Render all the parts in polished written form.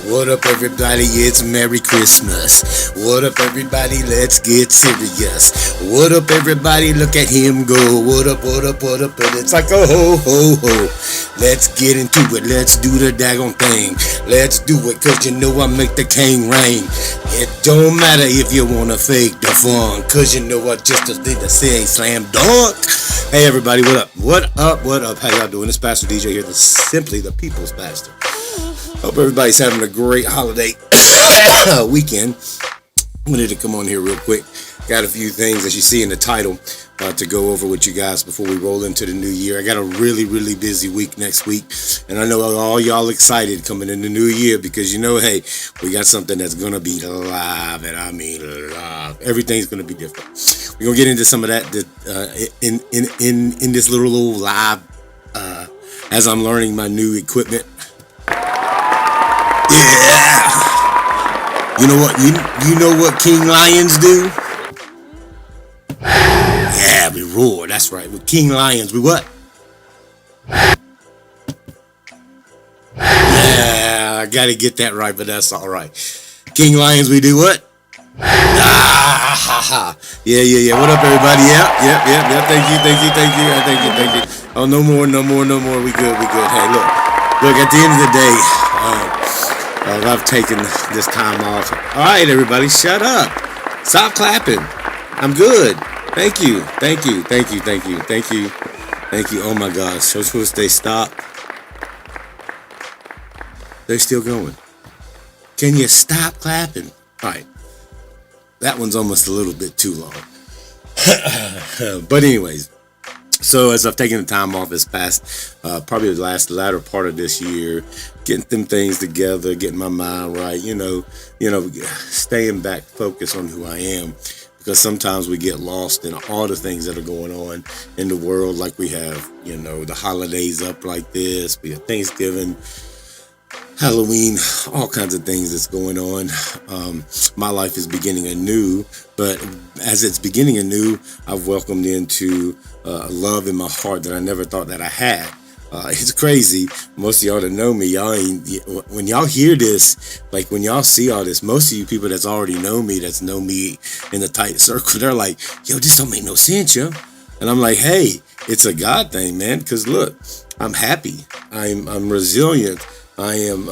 What up, everybody? It's Merry Christmas. What up, everybody? Let's get serious. What up, everybody? Look at him go. What up, what up, what up? And it's like a ho, ho, ho. Let's get into it. Let's do the daggone thing. Let's do it, cause you know I make the king rain. It don't matter if you wanna fake the fun, cause you know I just did the sing slam dunk. Hey, everybody, what up? What up, what up? How y'all doing? It's Pastor DJ here, simply the People's Pastor. Hope everybody's having a great holiday weekend. I wanted to come on here real quick. Got a few things, as you see in the title, to go over with you guys before we roll into the new year. I got a really, really busy week next week, and I know all y'all excited coming in the new year because you know, hey, we got something that's gonna be live, and I mean live. Everything's gonna be different. We're gonna get into some of that in this little old live as I'm learning my new equipment. Yeah. You know what? You know what King Lions do? Yeah, we roar. That's right. With King Lions, we what? Yeah, I gotta get that right, but that's all right. King Lions, we do what? Yeah. What up, everybody? Yeah. Thank you. Oh, no more. We good. Hey, look. At the end of the day, I've taken this time off. All right, everybody, shut up. Stop clapping. I'm good. Thank you. Oh my gosh. So supposed they stop. They're still going. Can you stop clapping? All right. That one's almost a little bit too long. But anyways. So as I've taken the time off this past, probably the latter part of this year, getting them things together, getting my mind right, you know, staying back focused on who I am, because sometimes we get lost in all the things that are going on in the world. Like we have, the holidays up like this, we have Thanksgiving, Halloween, all kinds of things that's going on. My life is beginning anew, but as it's beginning anew, I've welcomed into love in my heart that I never thought that I had. It's crazy. Most of y'all that know me, when y'all hear this, like when y'all see all this, most of you people that's already know me, that's know me in the tight circle, they're like, yo, this don't make no sense, yo. And I'm like, hey, it's a God thing, man. Because look, I'm happy. I'm resilient. I am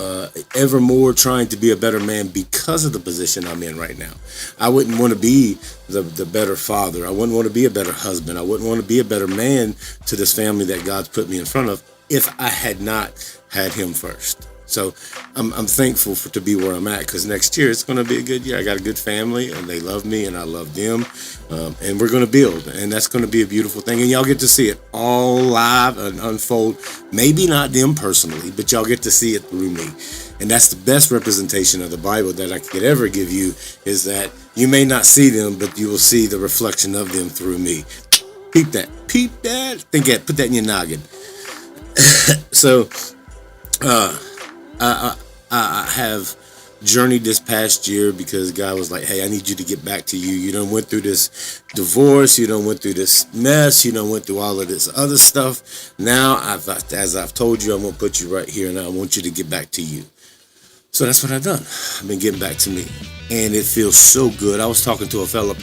ever more trying to be a better man because of the position I'm in right now. I wouldn't want to be the better father. I wouldn't want to be a better husband. I wouldn't want to be a better man to this family that God's put me in front of if I had not had him first. So I'm thankful to be where I'm at, because next year it's going to be a good year. I got a good family, and they love me, and I love them, and we're going to build, and that's going to be a beautiful thing. And y'all get to see it all live and unfold. Maybe not them personally, but y'all get to see it through me. And that's the best representation of the Bible that I could ever give you, is that you may not see them, but you will see the reflection of them through me. Peep that. Put that in your noggin. So, I have journeyed this past year because God was like, hey, I need you to get back to you. You done went through this divorce. You done went through this mess. You done went through all of this other stuff. Now, as I've told you, I'm going to put you right here, and I want you to get back to you. So that's what I've done. I've been getting back to me, and it feels so good. I was talking to a fellow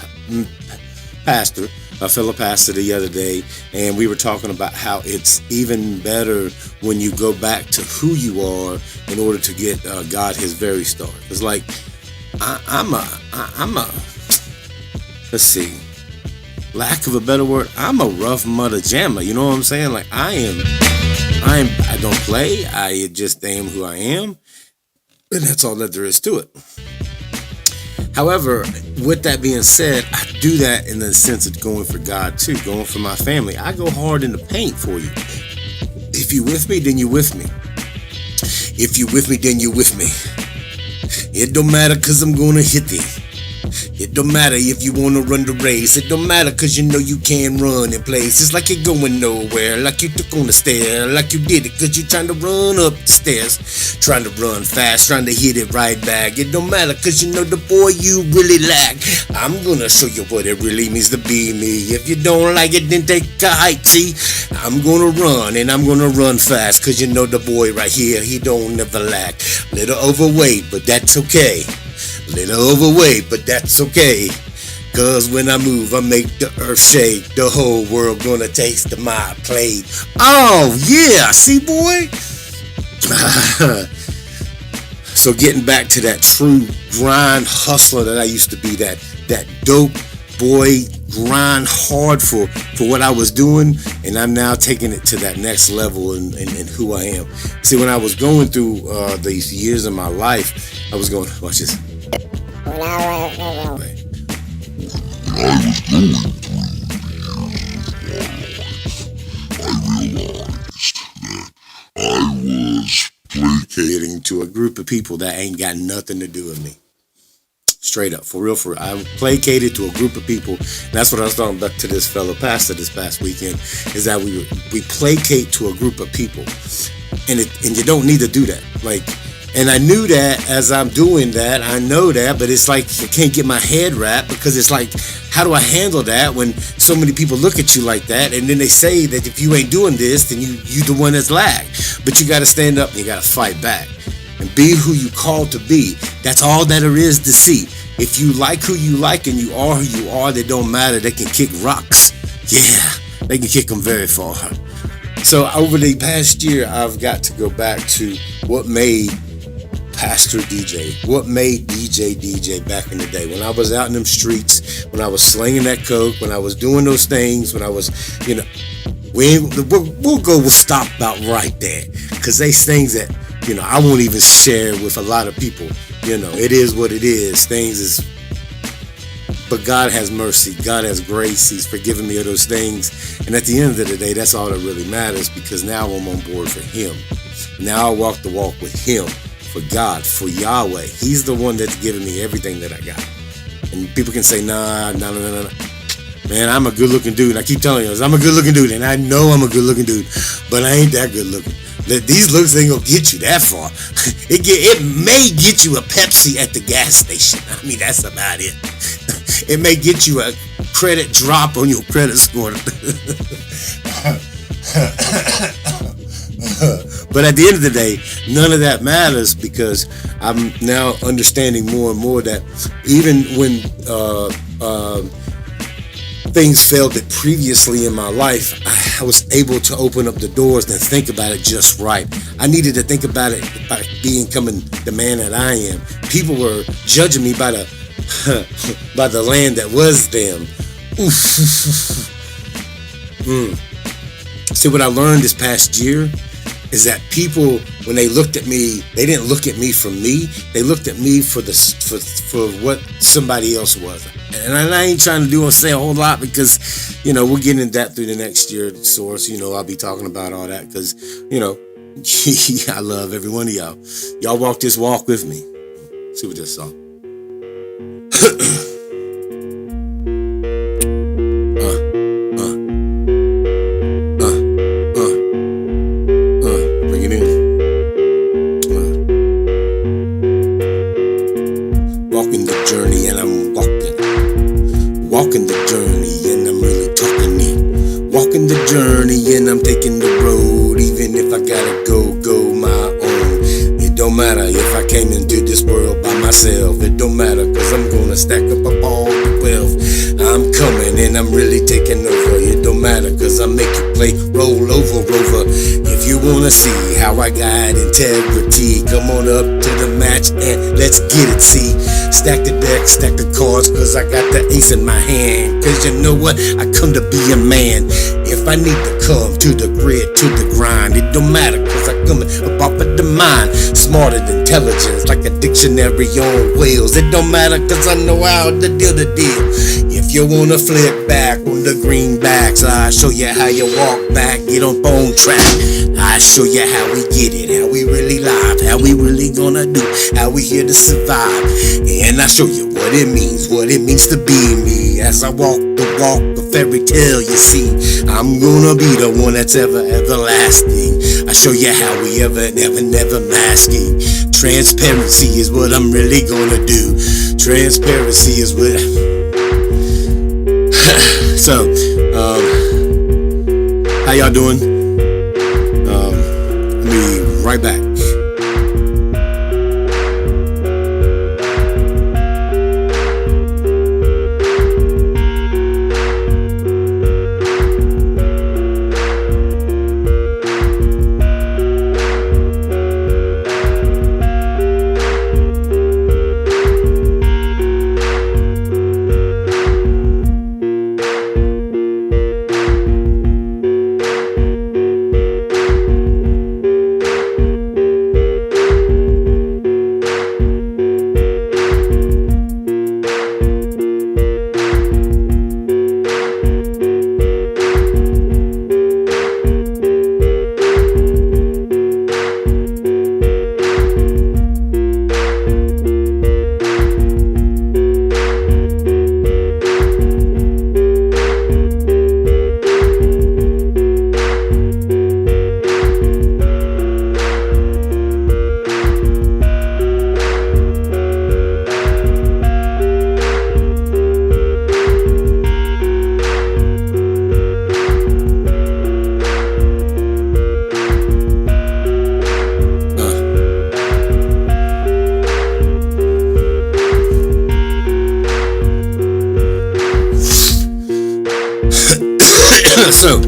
pastor the other day, and we were talking about how it's even better when you go back to who you are in order to get God his very start. It's like let's see, lack of a better word, I'm a rough mother jammer. You know what I'm saying? Like I don't play. I just am who I am, and that's all that there is to it. However, with that being said, I do that in the sense of going for God too, going for my family. I go hard in the paint for you. If you with me, then you with me. If you with me, then you with me. It don't matter, cause I'm gonna hit thee. It don't matter if you wanna run the race. It don't matter cause you know you can run in places like you're going nowhere, like you took on the stair, like you did it cause you're trying to run up the stairs, trying to run fast, trying to hit it right back. It don't matter cause you know the boy you really lack. I'm gonna show you what it really means to be me. If you don't like it, then take a hike. See, I'm gonna run and I'm gonna run fast cause you know the boy right here, he don't never lack. Little overweight, but that's okay. Little overweight, but that's okay. Cause when I move, I make the earth shake. The whole world gonna taste of my plate. Oh yeah, see boy? So getting back to that true grind hustler that I used to be, that dope boy, grind hard for what I was doing, and I'm now taking it to that next level in who I am. See, when I was going through these years of my life, I was going, watch this. When I was going through I was placating to a group of people that ain't got nothing to do with me. Straight up, for real. I placated to a group of people. And that's what I was talking about to this fellow pastor this past weekend, is that we placate to a group of people. And you don't need to do that. And I knew that as I'm doing that, I know that, but it's like I can't get my head wrapped, because it's like, how do I handle that when so many people look at you like that, and then they say that if you ain't doing this, then you the one that's lagged. But you got to stand up and you got to fight back and be who you called to be. That's all that there is to see. If you like who you like and you are who you are, they don't matter. They can kick rocks. Yeah, they can kick them very far. So over the past year, I've got to go back to what made Pastor DJ, what made DJ back in the day, when I was out in them streets, when I was slinging that coke, when I was doing those things, when I was, we'll stop about right there, because there's things that, I won't even share with a lot of people. It is what it is. But God has mercy. God has grace. He's forgiven me of those things. And at the end of the day, that's all that really matters, because now I'm on board for Him. Now I walk the walk with Him. For God, for Yahweh. He's the one that's giving me everything that I got. And people can say, nah. Man, I'm a good looking dude. I keep telling you, I'm a good looking dude, and I know I'm a good looking dude, but I ain't that good looking. These looks ain't gonna get you that far. It may get you a Pepsi at the gas station. I mean, that's about it. It may get you a credit drop on your credit score. But at the end of the day, none of that matters, because I'm now understanding more and more that even when things failed it previously in my life, I was able to open up the doors and think about it just right. I needed to think about it by becoming the man that I am. People were judging me by the by the land that was them. See, what I learned this past year is that people, when they looked at me, they didn't look at me for me. They looked at me for what somebody else was. And I ain't trying to do or say a whole lot, because, we'll get into that through the next year source. I'll be talking about all that, because, I love every one of y'all. Y'all walk this walk with me. See what this song. Walking the journey, and I'm really talking it. Walking the journey, and I'm taking the road, even if I gotta go my own. It don't matter if I came into this world by myself. It don't matter, cause I'm gonna stack up all the wealth. I'm coming and I'm really taking over. It don't matter, cause I make you play roll over. If you wanna see how I got integrity, come on up to the match and let's get it. See, stack the deck, stack the cards, cause I got the ace in my hand. Cause you know what? I come to be a man. If I need to come to the grid, to the grind, it don't matter, cause I come up off a the mind, smarter than intelligence, like a dictionary on wheels. It don't matter cause I know how to deal the deal. If you wanna flip back on the greenbacks, I'll show you how you walk back, get on phone track. I'll show you how we get it, how we really live, how we really gonna do, how we here to survive. And I'll show you what it means to be me. As I walk the walk of fairy tale, you see, I'm gonna be the one that's everlasting. I show you how we never masking. Transparency is what I'm really gonna do. Transparency is what. So, how y'all doing? I'll be right back. So,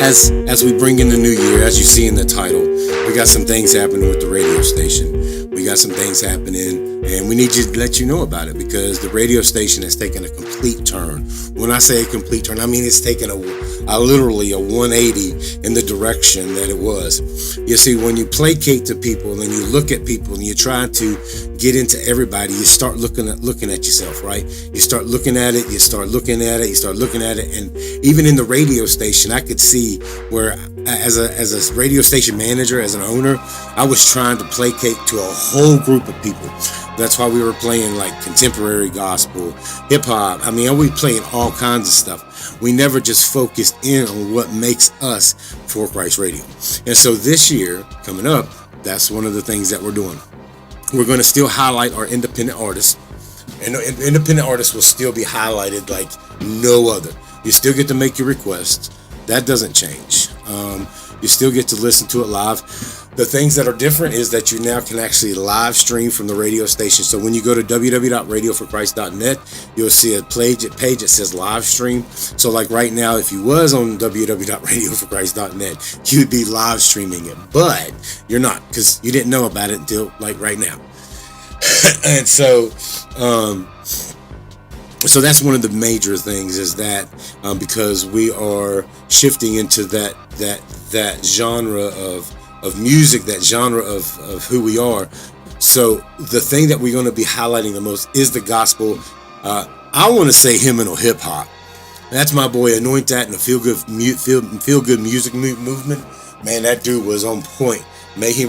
as we bring in the new year, as you see in the title, we got some things happening with the radio station. We got some things happening, and we need to let you know about it because the radio station has taken a complete turn. When I say a complete turn, I mean it's taken literally a 180 in the direction that it was. You see, when you placate to people and you look at people and you try to get into everybody, you start looking at yourself, right? You start looking at it, you start looking at it, and even in the radio station, I could see where as a radio station manager, as an owner, I was trying to placate to a whole group of people. That's why we were playing like contemporary gospel, hip hop. I mean, we playing all kinds of stuff. We never just focused in on what makes us For Christ Radio. And so this year, coming up, that's one of the things that we're doing. We're going to still highlight our independent artists. And independent artists will still be highlighted like no other. You still get to make your requests. That doesn't change. You still get to listen to it live. The things that are different is that you now can actually live stream from the radio station. So when you go to www.radioforchrist.net, you'll see a page that says live stream. So like right now, if you was on www.radioforchrist.net, you'd be live streaming it, but you're not because you didn't know about it until like right now. And so that's one of the major things is that because we are shifting into that genre of music, that genre of who we are. So the thing that we're going to be highlighting the most is the gospel. I want to say hymnal hip hop. That's my boy Anoint That and the feel good music movement. Man, that dude was on point. May he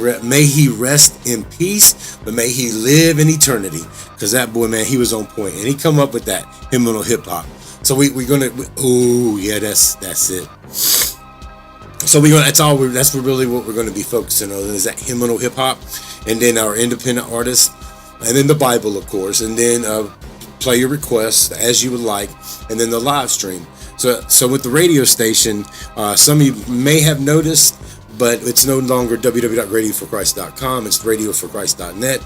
rest in peace, but may he live in eternity. Because that boy, man, he was on point, and he come up with that hymnal hip hop. So we're gonna. Oh yeah, that's it. So that's really what we're going to be focusing on is that hymnal hip hop, and then our independent artists, and then the Bible, of course, and then play your requests as you would like, and then the live stream. So with the radio station, some of you may have noticed, but it's no longer www.radioforchrist.com. It's radioforchrist.net,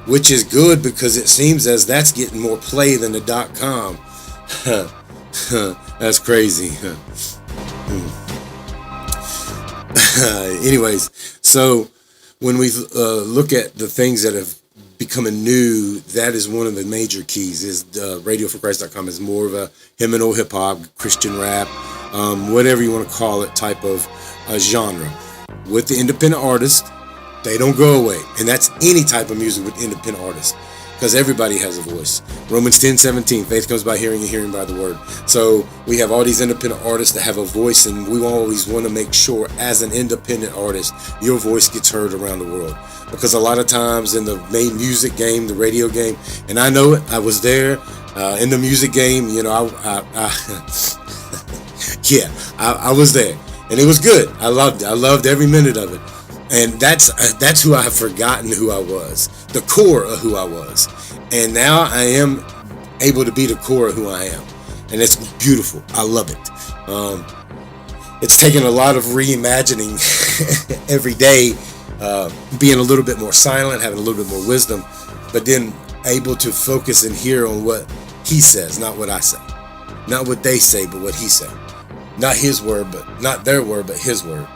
which is good because it seems as that's getting more play than the .com. That's crazy. Anyways, so when we look at the things that have becoming new, that is one of the major keys. Is RadioForChrist.com is more of a hymnal hip hop, Christian rap, whatever you want to call it, type of genre. With the independent artist, They don't go away. And that's any type of music with independent artists. Because everybody has a voice. Romans 10:17, faith comes by hearing and hearing by the word. So we have all these independent artists that have a voice, and we always want to make sure as an independent artist, your voice gets heard around the world. Because a lot of times in the main music game, the radio game, and I know it, I was there in the music game, you know, I was there. And it was good. I loved it. I loved every minute of it. And that's who I have forgotten who I was, the core of who I was. And now I am able to be the core of who I am. And it's beautiful. I love it. It's taken a lot of reimagining every day, being a little bit more silent, having a little bit more wisdom, but then able to focus and hear on what he says, not what I say. Not what they say, but what he said. Not his word, but not their word, but his word.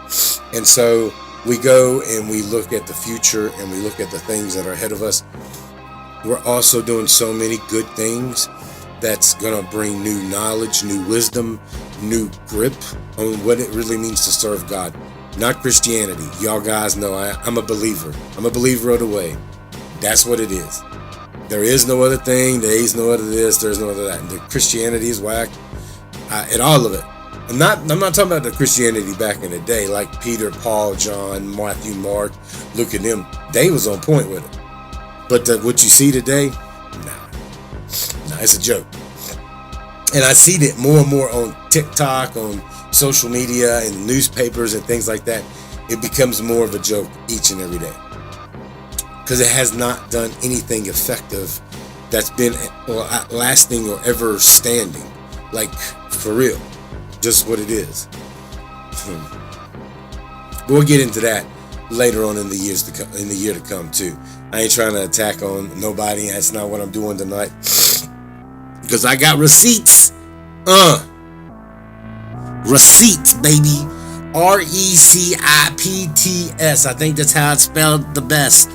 And so we go and we look at the future and we look at the things that are ahead of us. We're also doing so many good things that's going to bring new knowledge, new wisdom, new grip on what it really means to serve God. Not Christianity. Y'all guys know I'm a believer. I'm a believer of the way. That's what it is. There is no other thing. There is no other this. There's no other that. And the Christianity is whack. And all of it. I'm not talking about the Christianity back in the day, like Peter, Paul, John, Matthew, Mark. Look at them. They was on point with it. But what you see today, nah, it's a joke. And I see that more and more on TikTok, on social media, and newspapers and things like that. It becomes more of a joke each and every day. Because it has not done anything effective that's been lasting or ever standing. Like, for real. Just what it is. But we'll get into that later on in the year to come too. I ain't trying to attack on nobody. That's not what I'm doing tonight. Because I got receipts. Receipts, baby. Recipts. I think that's how it's spelled the best.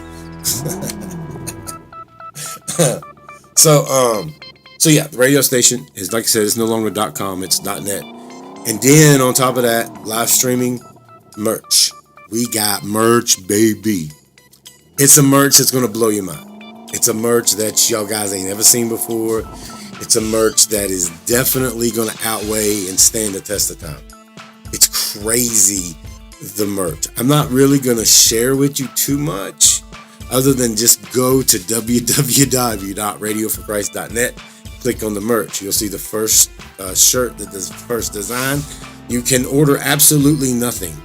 So yeah, the radio station is, like I said, it's no longer .com, it's .net. And then on top of that, live streaming, merch. We got merch, baby. It's a merch that's going to blow your mind. It's a merch that y'all guys ain't never seen before. It's a merch that is definitely going to outweigh and stand the test of time. It's crazy, the merch. I'm not really going to share with you too much other than just go to www.radioforchrist.net. Click on the merch. You'll see the first shirt, the first design. You can order absolutely nothing.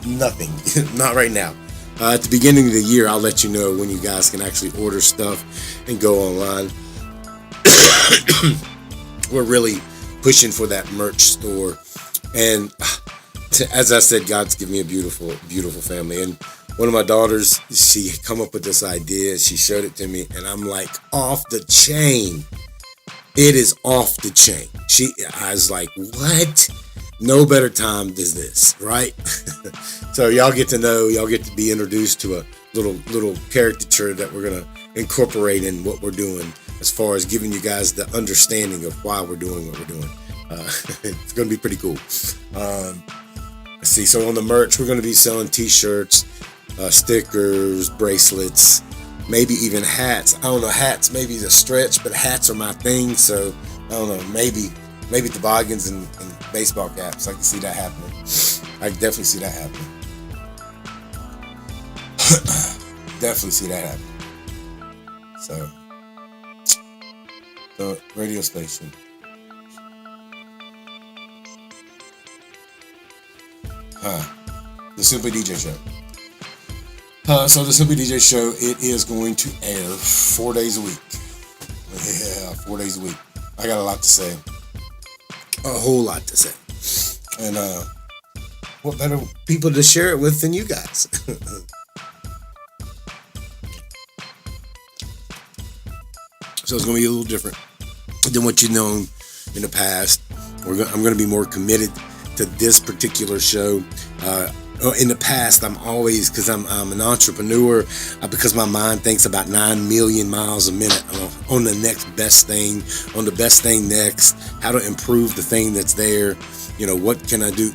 Nothing. Not right now. At the beginning of the year, I'll let you know when you guys can actually order stuff and go online. We're really pushing for that merch store. And as I said, God's given me a beautiful, beautiful family. And one of my daughters, she come up with this idea. She showed it to me, and I'm like, off the chain. It is off the chain. I was like, what? No better time than this, right? So y'all get to know, y'all get to be introduced to a little caricature that we're gonna incorporate in what we're doing, as far as giving you guys the understanding of why we're doing what we're doing. It's gonna be pretty cool. Let's see. So on the merch, we're gonna be selling T-shirts, stickers, bracelets, maybe even hats. I don't know, hats maybe is a stretch, but hats are my thing. So I don't know, maybe toboggans and baseball caps. I can see that happening. I can definitely see that happening. Definitely see that happening. So radio station. The Simply DJ Show. So the Simply DJ Show, it is going to air 4 days a week. Yeah, 4 days a week. I got a lot to say. A whole lot to say. And what better people to share it with than you guys? So it's going to be a little different than what you've known in the past. I'm going to be more committed to this particular show. In the past, I'm always, because I'm an entrepreneur, because my mind thinks about 9 million miles a minute on the next best thing, on the best thing next, how to improve the thing that's there. You know, what can I do?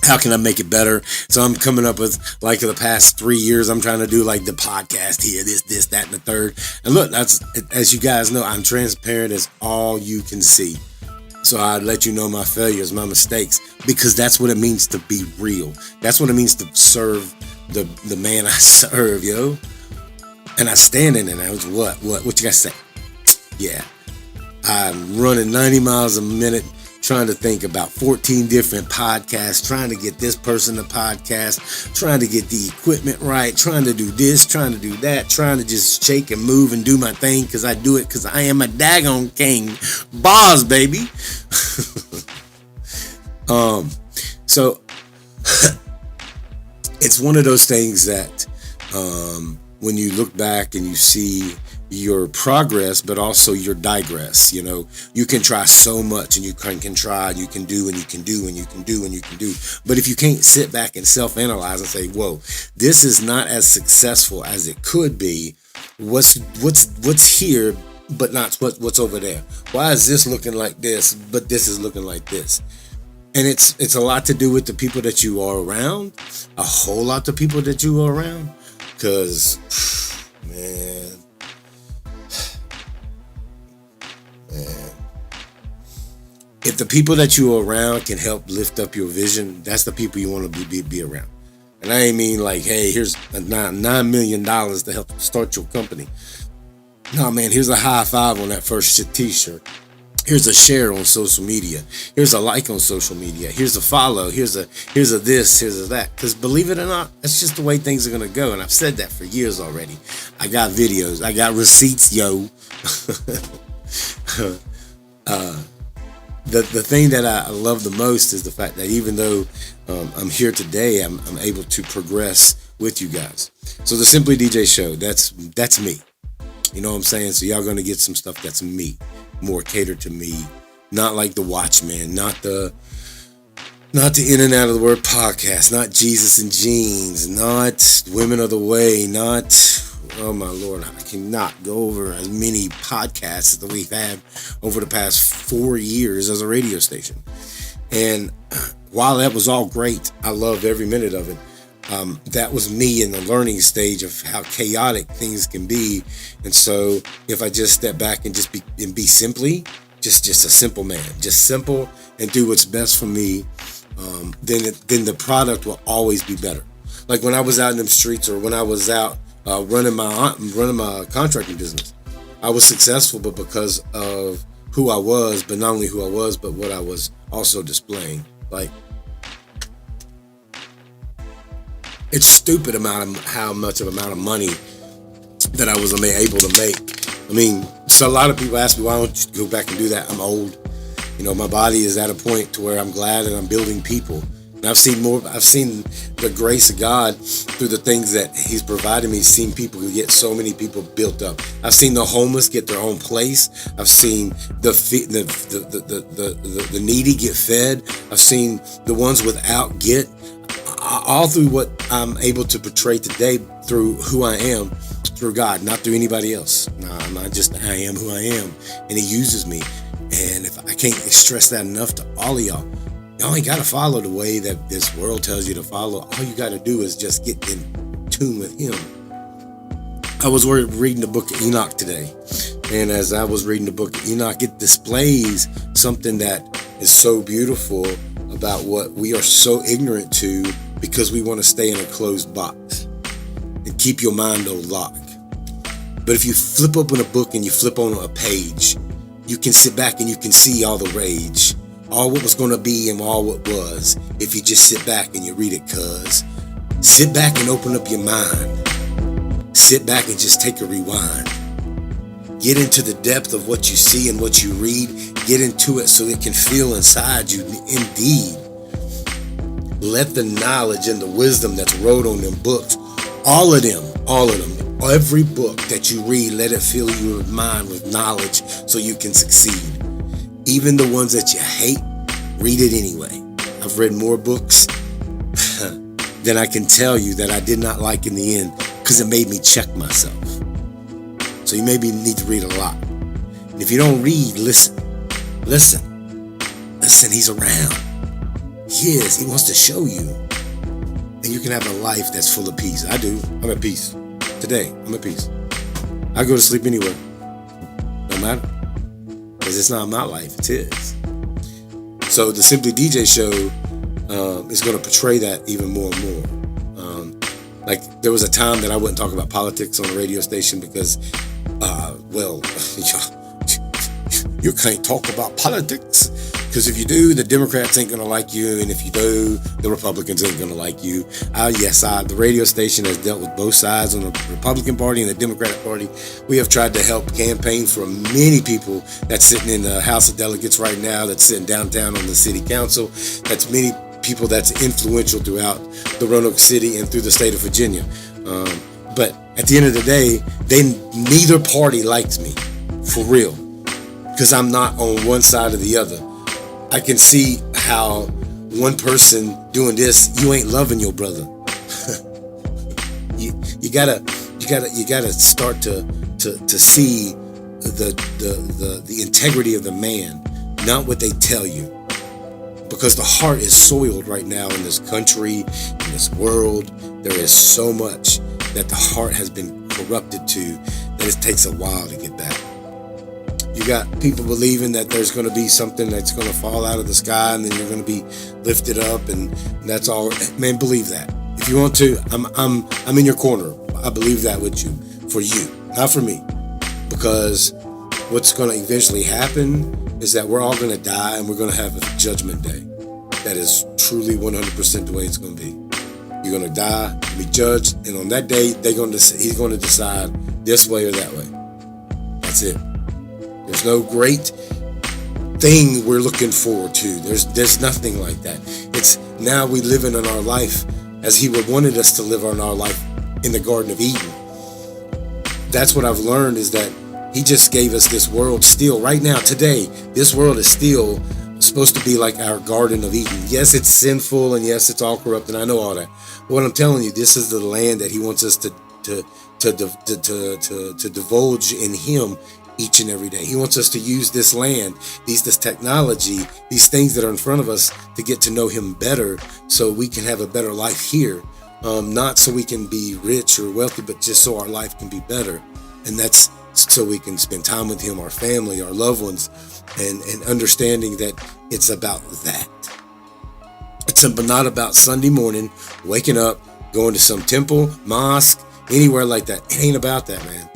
how can I make it better? So I'm coming up with, like, the past 3 years, I'm trying to do like the podcast here, this, that, and the third. And look, that's, as you guys know, I'm transparent as all you can see. So I let you know my failures, my mistakes, because that's what it means to be real. That's what it means to serve the man I serve, yo. And I stand in it. I was what you guys say? Yeah, I'm running 90 miles a minute, trying to think about 14 different podcasts, trying to get this person to podcast, trying to get the equipment right, trying to do this, trying to do that, trying to just shake and move and do my thing because I do it because I am a daggone king. Boss, baby. So it's one of those things that when you look back and you see your progress, but also your digress, you know, you can try so much and you can try and you can do and you can do and you can do and you can do. But if you can't sit back and self-analyze and say, whoa, this is not as successful as it could be. What's here, but not what's over there? Why is this looking like this, but this is looking like this? And it's a lot to do with the people that you are around, a whole lot of people that you are around. Because, man, if the people that you are around can help lift up your vision, that's the people you want to be around. And I ain't mean like, hey, here's $9 million to help start your company. No, man, here's a high five on that first t-shirt. Here's a share on social media. Here's a like on social media. Here's a follow. Here's a this. Here's a that. Because believe it or not, that's just the way things are gonna go. And I've said that for years already. I got videos. I got receipts, yo. The thing that I love the most is the fact that even though I'm here today, I'm able to progress with you guys. So the Simply DJ Show, that's me. You know what I'm saying? So y'all gonna get some stuff that's me. More catered to me, not like the Watchmen, not the In and Out of the Word podcast, not Jesus and Jeans, not Women of the Way, not, oh my Lord, I cannot go over as many podcasts that we've had over the past 4 years as a radio station. And while that was all great, I loved every minute of it. That was me in the learning stage of how chaotic things can be. And so if I just step back and just be simply, just a simple man, just simple and do what's best for me, then the product will always be better. Like when I was out in the streets or when I was out running my contracting business, I was successful, but because of who I was, but not only who I was, but what I was also displaying. Like, it's stupid how much of amount of money that I was able to make. I mean, so a lot of people ask me, why don't you go back and do that? I'm old. You know, my body is at a point to where I'm glad that I'm building people. And I've seen the grace of God through the things that He's provided me. Seen people get so many people built up. I've seen the homeless get their own place. I've seen the needy get fed. I've seen the ones without get. All through what I'm able to portray today, through who I am, through God, not through anybody else. No, I'm not just, I am who I am, and He uses me. And if I can't stress that enough to all of y'all ain't got to follow the way that this world tells you to follow. All you got to do is just get in tune with Him. I was reading the book of Enoch today, and as I was reading the book of Enoch, it displays something that is so beautiful about what we are so ignorant to, because we want to stay in a closed box and keep your mind on lock. But if you flip open a book and you flip on a page, you can sit back and you can see all the rage, all what was going to be and all what was, if you just sit back and you read it. Cuz sit back and open up your mind. Sit back and just take a rewind. Get into the depth of what you see and what you read. Get into it so it can feel inside you. Indeed, let the knowledge and the wisdom that's wrote on them books, all of them, every book that you read, let it fill your mind with knowledge so you can succeed. Even the ones that you hate, read it anyway. I've read more books than I can tell you that I did not like in the end, because it made me check myself. So you maybe need to read a lot. And if you don't read, listen. He's around. Yes, he wants to show you. And you can have a life that's full of peace. I do. I'm at peace. Today, I'm at peace. I go to sleep anywhere. No matter. Because it's not my life, it's his. So the Simply DJ show is going to portray that even more and more. Like there was a time that I wouldn't talk about politics on the radio station because, you can't talk about politics. Because if you do, the Democrats ain't going to like you. And if you do, the Republicans ain't going to like you. The radio station has dealt with both sides on the Republican Party and the Democratic Party. We have tried to help campaign for many people that's sitting in the House of Delegates right now, that's sitting downtown on the city council. That's many people that's influential throughout the Roanoke City and through the state of Virginia. But at the end of the day, neither party likes me, for real. Because I'm not on one side or the other. I can see how one person doing this, you ain't loving your brother. you gotta start to see the integrity of the man, not what they tell you. Because the heart is soiled right now in this country, in this world. There is so much that the heart has been corrupted to that it takes a while to get back. You got people believing that there's going to be something that's going to fall out of the sky and then you're going to be lifted up and that's all. Man, believe that. If you want to, I'm in your corner. I believe that with you, for you, not for me. Because what's going to eventually happen is that we're all going to die and we're going to have a judgment day. That is truly 100% the way it's going to be. You're going to die, be judged, and on that day, he's going to decide this way or that way. That's it. There's no great thing we're looking forward to. There's nothing like that. It's now we living in our life as he would wanted us to live on our life in the Garden of Eden. That's what I've learned, is that he just gave us this world still. Right now, today, this world is still supposed to be like our Garden of Eden. Yes, it's sinful, and yes, it's all corrupt, and I know all that. But what I'm telling you, this is the land that he wants us to divulge in him each and every day. He wants us to use this land, this technology, these things that are in front of us to get to know him better so we can have a better life here. Not so we can be rich or wealthy, but just so our life can be better. And that's so we can spend time with him, our family, our loved ones, and understanding that it's about that. It's not about Sunday morning, waking up, going to some temple, mosque, anywhere like that. It ain't about that, man.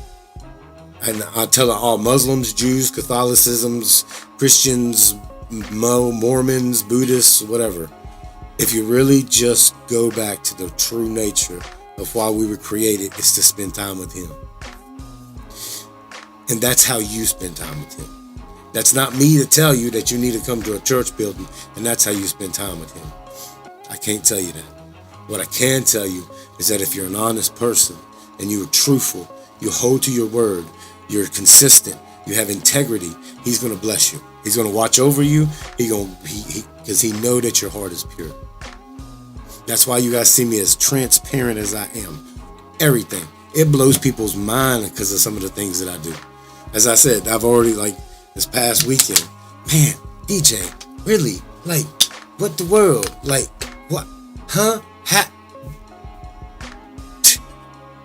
And I tell all Muslims, Jews, Catholicisms, Christians, Mormons, Buddhists, whatever. If you really just go back to the true nature of why we were created, is to spend time with him. And that's how you spend time with him. That's not me to tell you that you need to come to a church building and that's how you spend time with him. I can't tell you that. What I can tell you is that if you're an honest person and you're truthful, you hold to your word, you're consistent, you have integrity, he's going to bless you. He's going to watch over you. Because he know that your heart is pure. That's why you guys see me as transparent as I am. Everything. It blows people's mind because of some of the things that I do. As I said, I've already, this past weekend, man, DJ, really? What the world? What? Huh?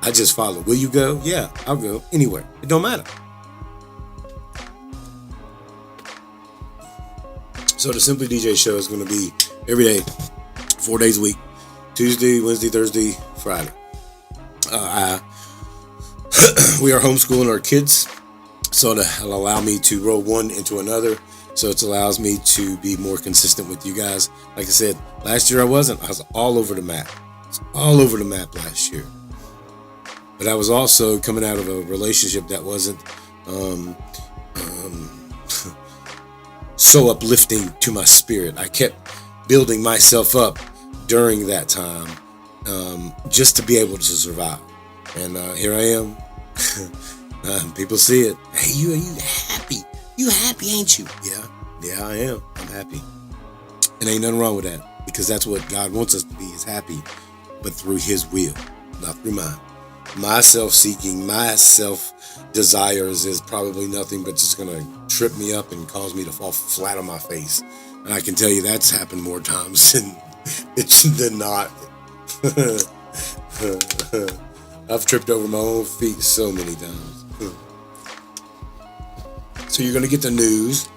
I just follow. Will you go? Yeah, I'll go. Anywhere. It don't matter. So the Simply DJ show is going to be every day, 4 days a week. Tuesday, Wednesday, Thursday, Friday. We are homeschooling our kids, so it'll allow me to roll one into another. So it allows me to be more consistent with you guys. Like I said, last year I was all over the map. I was all over the map last year. But I was also coming out of a relationship that wasn't so uplifting to my spirit. I kept building myself up during that time just to be able to survive. And here I am. People see it. Hey, you happy? You happy, ain't you? Yeah, I am. I'm happy. And ain't nothing wrong with that, because that's what God wants us to be, is happy, but through his will, not through mine. My self-seeking, my self-desires is probably nothing but just going to trip me up and cause me to fall flat on my face And I can tell you that's happened more times than not. I've tripped over my own feet so many times. So you're going to get the news.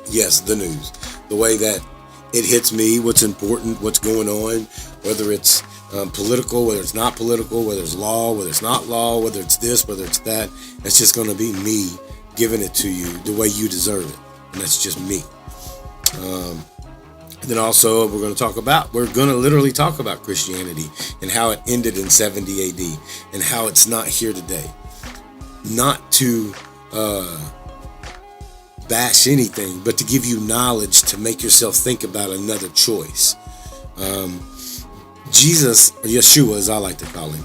Yes, the news. The way that it hits me, what's important, what's going on, whether it's political, whether it's not political, whether it's law, whether it's not law, whether it's this, whether it's that. It's just going to be me giving it to you the way you deserve it. And that's just me. And then also we're going to literally talk about Christianity and how it ended in 70 AD and how it's not here today. Not to bash anything, but to give you knowledge to make yourself think about another choice. Jesus, or Yeshua as I like to call him,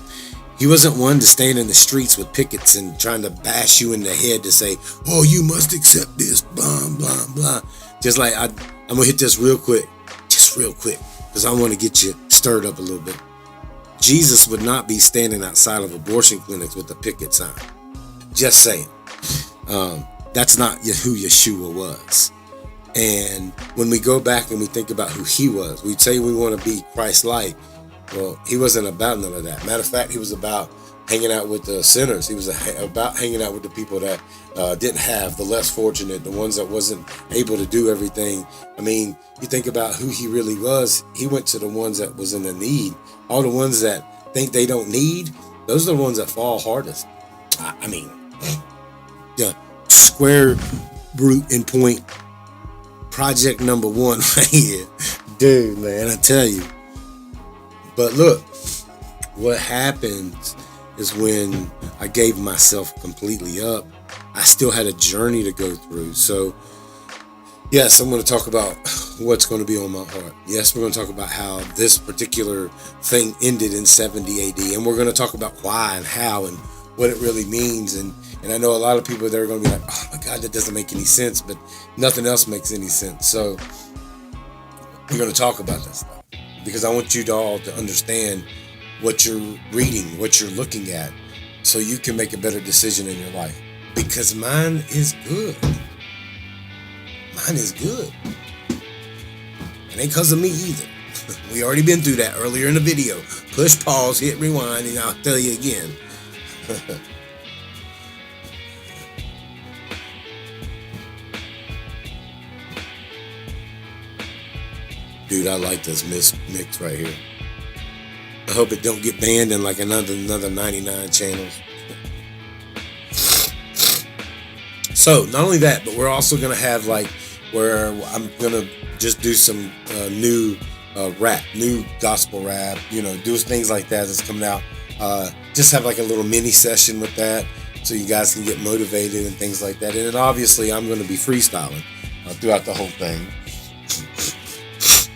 he wasn't one to stand in the streets with pickets and trying to bash you in the head to say, oh, you must accept this, blah, blah, blah. Just like I'm going to hit this real quick, because I want to get you stirred up a little bit. Jesus would not be standing outside of abortion clinics with a picket sign. Just saying. That's not who Yeshua was. And when we go back and we think about who he was, we say we want to be Christ-like. Well, he wasn't about none of that. Matter of fact, he was about hanging out with the sinners. He was about hanging out with the people that didn't have, the less fortunate, the ones that wasn't able to do everything. I mean, you think about who he really was. He went to the ones that was in the need. All the ones that think they don't need, those are the ones that fall hardest. I mean, the square root and point project number one right here. Dude, man, I tell you. But look, what happens is when I gave myself completely up, I still had a journey to go through. So, yes, I'm going to talk about what's going to be on my heart. Yes, we're going to talk about how this particular thing ended in 70 AD. And we're going to talk about why and how and what it really means. And I know a lot of people that are going to be like, oh my God, that doesn't make any sense. But nothing else makes any sense. So we're going to talk about that stuff because I want you to all to understand what you're reading, what you're looking at, so you can make a better decision in your life. Because mine is good. Mine is good. It ain't because of me either. We already been through that earlier in the video. Push pause, hit rewind, and I'll tell you again. Dude, I like this mix right here. I hope it don't get banned in like another 99 channels. So not only that, but we're also gonna have like where I'm gonna just do some new rap, new gospel rap, do things like that that's coming out. Just have like a little mini session with that, so you guys can get motivated and things like that. And then obviously I'm gonna be freestyling throughout the whole thing.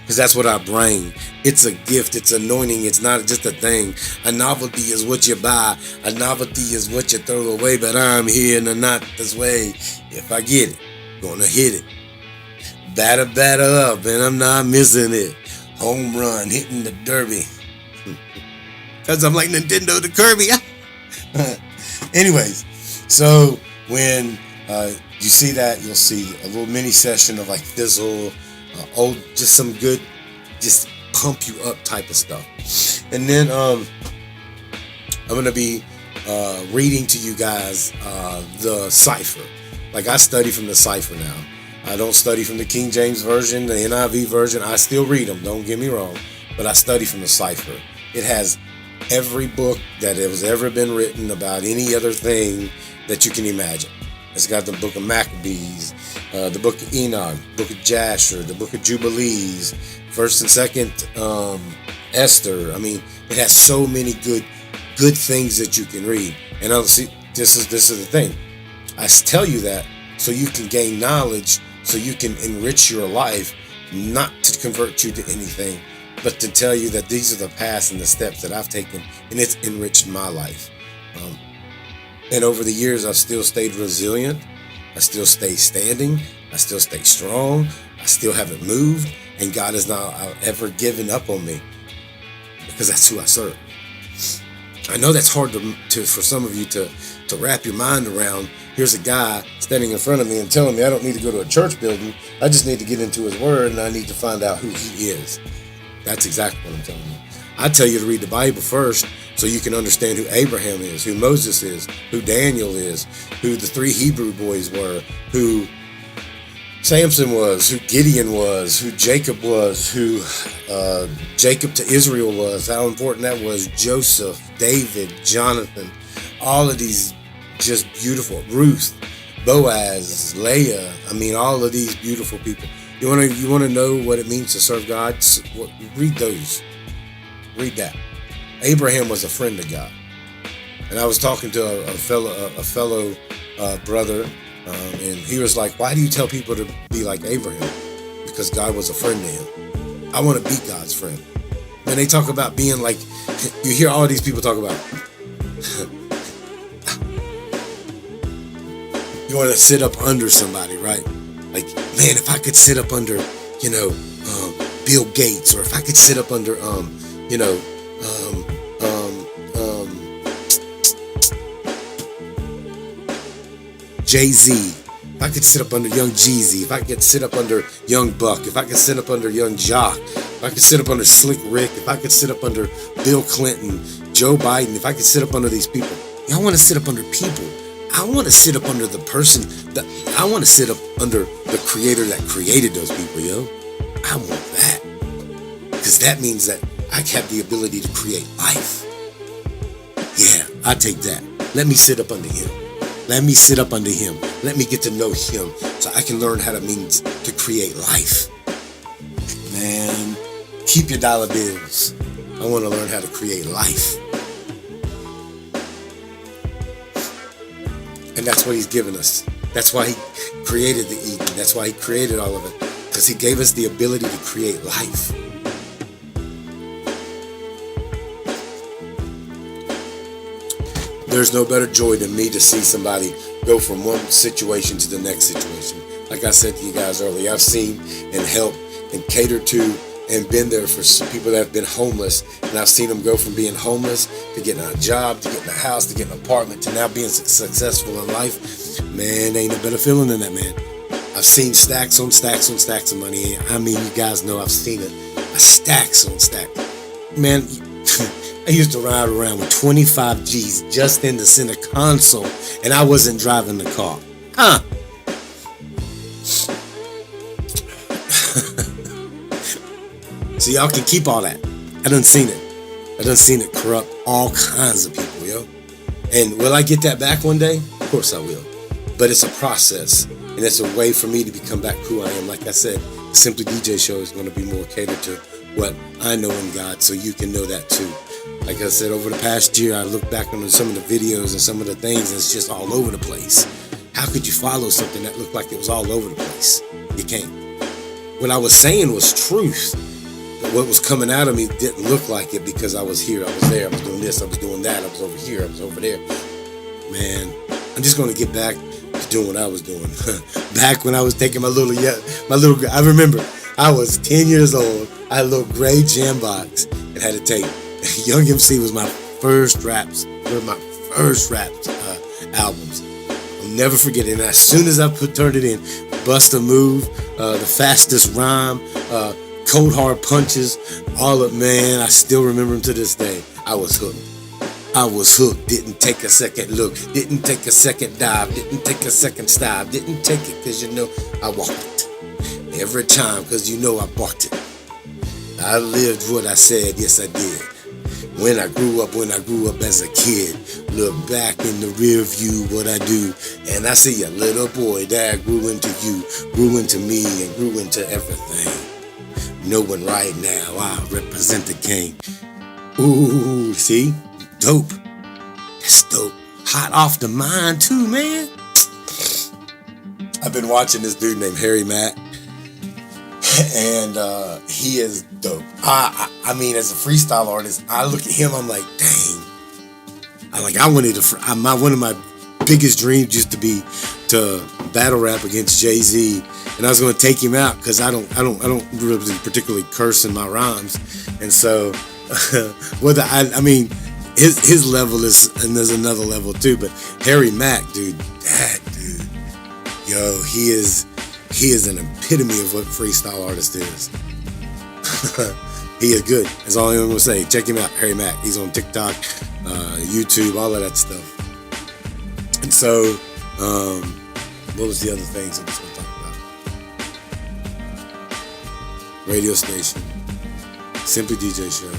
Because that's what I bring. It's a gift. It's anointing. It's not just a thing. A novelty is what you buy. A novelty is what you throw away. But I'm here in the not this way. If I get it, gonna hit it. Batter up, and I'm not missing it. Home run, hitting the derby. Because I'm like Nintendo to Kirby. Anyways, so when you see that, you'll see a little mini session of like Fizzle. Just some good, just pump you up type of stuff. And then I'm gonna be reading to you guys the cipher. Like I study from the cipher now. I don't study from the King James version, the NIV version. I still read them, don't get me wrong, but I study from the cipher. It has every book that has ever been written about any other thing that you can imagine. It's got the book of Maccabees, the book of Enoch, the book of Jasher, the book of Jubilees, 1st and 2nd Esther. I mean, it has so many good things that you can read. And I'll see, this is the thing. I tell you that so you can gain knowledge, so you can enrich your life, not to convert you to anything, but to tell you that these are the paths and the steps that I've taken, and it's enriched my life. And over the years, I've still stayed resilient. I still stay standing. I still stay strong. I still haven't moved. And God has not ever given up on me, because that's who I serve. I know that's hard to for some of you to wrap your mind around. Here's a guy standing in front of me and telling me I don't need to go to a church building. I just need to get into his word and I need to find out who he is. That's exactly what I'm telling you. I tell you to read the Bible first so you can understand who Abraham is, who Moses is, who Daniel is, who the 3 Hebrew boys were, who Samson was, who Gideon was, who Jacob was, who Jacob to Israel was, how important that was, Joseph, David, Jonathan, all of these just beautiful, Ruth, Boaz, Leah, I mean, all of these beautiful people. You want to know what it means to serve God? Read those. Read that. Abraham was a friend of God. And I was talking to a fellow brother, and he was like, why do you tell people to be like Abraham? Because God was a friend to him. I want to be God's friend. And they talk about being like, you hear all these people talk about, you want to sit up under somebody, right? Like, man, if I could sit up under, Bill Gates, or if I could sit up under, Jay-Z, if I could sit up under Young Jeezy, if I could sit up under Young Buck, if I could sit up under Young Jock, if I could sit up under Slick Rick, if I could sit up under Bill Clinton, Joe Biden, if I could sit up under these people. Y'all want to sit up under people. I want to sit up under the person that I want to sit up under the creator that created those people, yo. I want that. Because that means that I have the ability to create life. Yeah, I take that. Let me sit up under him. Let me sit up under him. Let me get to know him so I can learn how it means to create life. Man, keep your dollar bills. I want to learn how to create life. And that's what he's given us. That's why he created the Eden. That's why he created all of it. Because he gave us the ability to create life. There's no better joy than me to see somebody go from one situation to the next situation. Like I said to you guys earlier, I've seen and helped and catered to and been there for some people that have been homeless. And I've seen them go from being homeless to getting a job, to getting a house, to getting an apartment, to now being successful in life. Man, ain't no better feeling than that, man. I've seen stacks on stacks on stacks of money. I mean, you guys know I've seen it. Stacks on stacks. Man, I used to ride around with 25 G's just in the center console, and I wasn't driving the car. So y'all can keep all that. I done seen it. I done seen it corrupt all kinds of people, yo. And will I get that back one day? Of course I will. But it's a process, and it's a way for me to become back who I am. Like I said, the Simply DJ show is going to be more catered to what I know in God, so you can know that too. Like I said, over the past year, I look back on some of the videos and some of the things, and it's just all over the place. How could you follow something that looked like it was all over the place? You can't. What I was saying was truth. But what was coming out of me didn't look like it because I was here, I was there, I was doing this, I was doing that, I was over here, I was over there. Man, I'm just going to get back to doing what I was doing. Back when I was taking my little, I remember I was 10 years old. I had a little gray jam box and had a tape. Young MC was my first raps, one of my first rap albums. I'll never forget it. And as soon as I turned it in, Bust a Move, The Fastest Rhyme, Cold Hard Punches, all of, man, I still remember them to this day. I was hooked. I was hooked. Didn't take a second look. Didn't take a second dive. Didn't take a second stop. Didn't take it because, I walked it. Every time because, I bought it. I lived what I said. Yes, I did. When I grew up as a kid, look back in the rear view, what I do, and I see a little boy that grew into you, grew into me, and grew into everything. Knowing right now I represent the king. Ooh, see? Dope. That's dope. Hot off the mind too, man. I've been watching this dude named Harry Mack, and he is dope. I mean, as a freestyle artist, I look at him, I'm like, dang. I wanted to. One of my biggest dreams used to be to battle rap against Jay-Z, and I was going to take him out because I don't really particularly curse in my rhymes, and so his level is, and there's another level too. But Harry Mack, dude, that dude, yo, he is an epitome of what freestyle artist is. He is good. That's all I'm gonna say. Check him out, Harry Mack. He's on TikTok, YouTube, all of that stuff. And so, what was the other things I was gonna talk about? Radio station, Simply DJ show.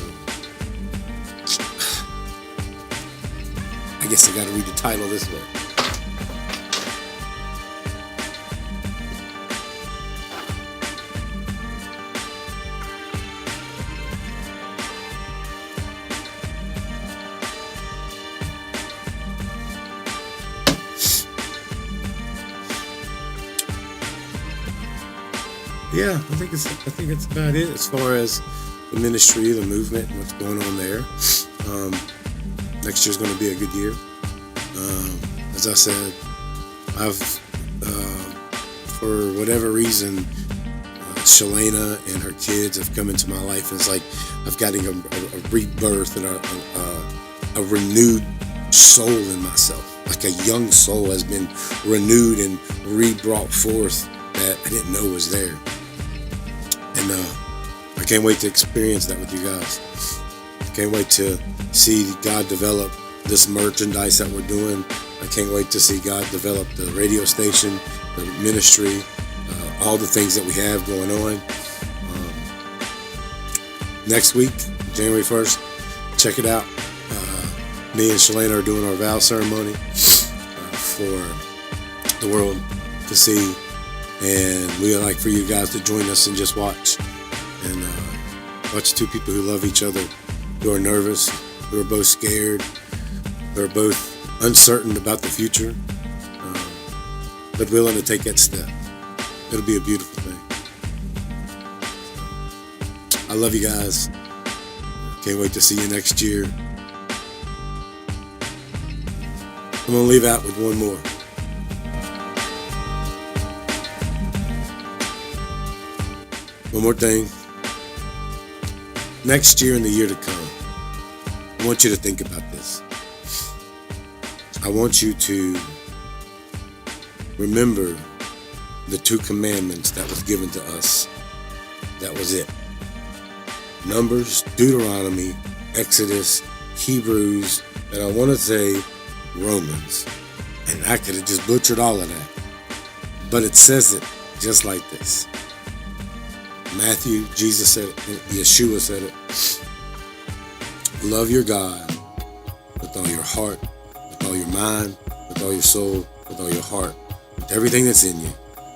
I guess I gotta read the title this way. Yeah, I think it's about it as far as the ministry, the movement, and what's going on there. Next year's going to be a good year. As I said, I've for whatever reason, Shalana and her kids have come into my life. It's like I've gotten a rebirth and a renewed soul in myself. Like a young soul has been renewed and re-brought forth that I didn't know was there. And I can't wait to experience that with you guys. I can't wait to see God develop this merchandise that we're doing. I can't wait to see God develop the radio station, the ministry, all the things that we have going on. Next week, January 1st, check it out. Me and Shalana are doing our vow ceremony for the world to see. And we would like for you guys to join us and just watch. And watch two people who love each other, who are nervous, who are both scared, who are both uncertain about the future, but willing to take that step. It'll be a beautiful thing. I love you guys. Can't wait to see you next year. I'm going to leave out with one more. One more thing. Next year and the year to come, I want you to think about this. I want you to remember the 2 commandments that was given to us. That was it. Numbers, Deuteronomy, Exodus, Hebrews, and I want to say Romans. And I could have just butchered all of that. But it says it just like this. Matthew, Jesus said it, Yeshua said it. Love your God with all your heart, with all your mind, with all your soul, with all your heart, with everything that's in you.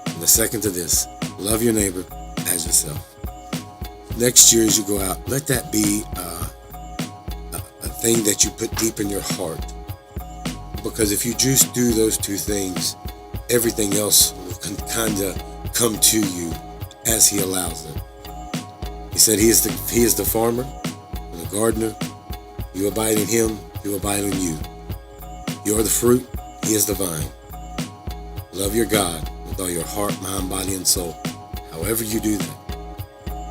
And the second to this, love your neighbor as yourself. Next year as you go out, let that be a thing that you put deep in your heart. Because if you just do those 2 things, everything else will kind of come to you as he allows it. He said he is the farmer and the gardener. You abide in him, he will abide in you. You are the fruit, he is the vine. Love your God with all your heart, mind, body, and soul. However you do that,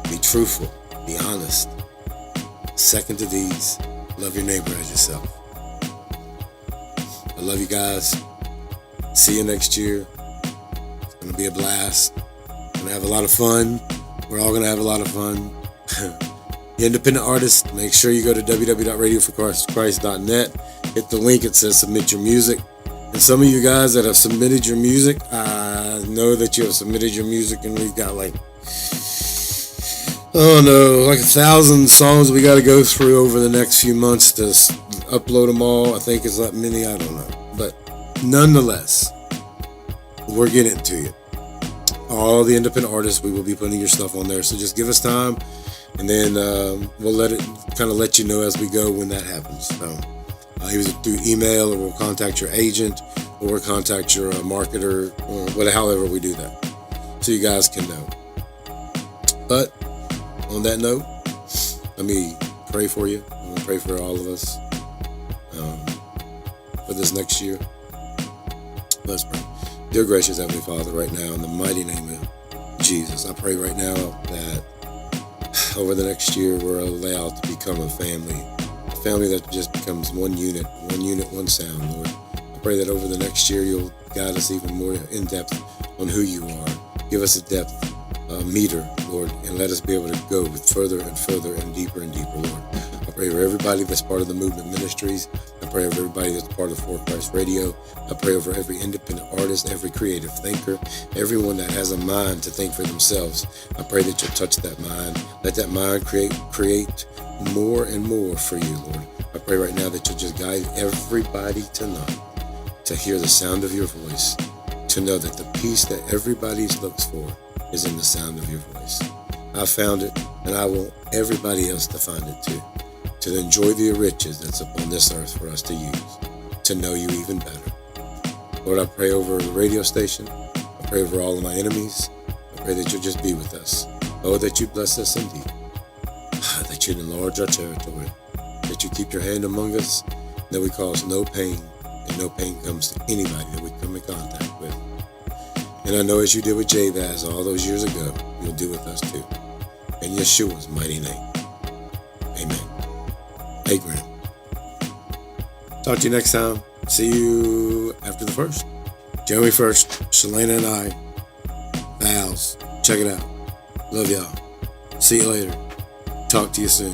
be truthful, be honest. Second to these, love your neighbor as yourself. I love you guys. See you next year. It's going to be a blast. Gonna have a lot of fun. We're all gonna have a lot of fun. You independent artists, make sure you go to www.radioforchrist.net. Hit the link, it says submit your music. And some of you guys that have submitted your music, I know that you have submitted your music, and we've got like 1,000 songs we got to go through over the next few months to upload them all. I think it's that many, I don't know. But nonetheless, we're getting to you. All the independent artists, we will be putting your stuff on there. So just give us time, and then we'll let you know as we go when that happens. So either through email, or we'll contact your agent, or we'll contact your marketer, or however we do that, so you guys can know. But on that note, let me pray for you. I'm going to pray for all of us for this next year. Let's pray. Dear gracious Heavenly Father, right now in the mighty name of Jesus, I pray right now that over the next year we're allowed to become a family family that just becomes one unit, one sound, Lord. I pray that over the next year you'll guide us even more in depth on who you are. Give us a depth meter, Lord, and let us be able to go further and further and deeper, Lord. I pray for everybody that's part of the Movement Ministries. I pray over everybody that's part of For Christ Radio. I pray over every independent artist, every creative thinker, everyone that has a mind to think for themselves. I pray that you'll touch that mind. Let that mind create more and more for you, Lord. I pray right now that you'll just guide everybody tonight to hear the sound of your voice, to know that the peace that everybody looks for is in the sound of your voice. I found it, and I want everybody else to find it too, to enjoy the riches that's upon this earth for us to use, to know you even better. Lord, I pray over the radio station. I pray over all of my enemies. I pray that you'll just be with us. Oh, that you bless us indeed. That you enlarge our territory. That you keep your hand among us. That we cause no pain, and no pain comes to anybody that we come in contact with. And I know as you did with Jabez all those years ago, you'll do with us too. In Yeshua's mighty name. Amen. Amen. Talk to you next time. See you after the first. January 1st, Shalana and I, vows. Check it out. Love y'all. See you later. Talk to you soon.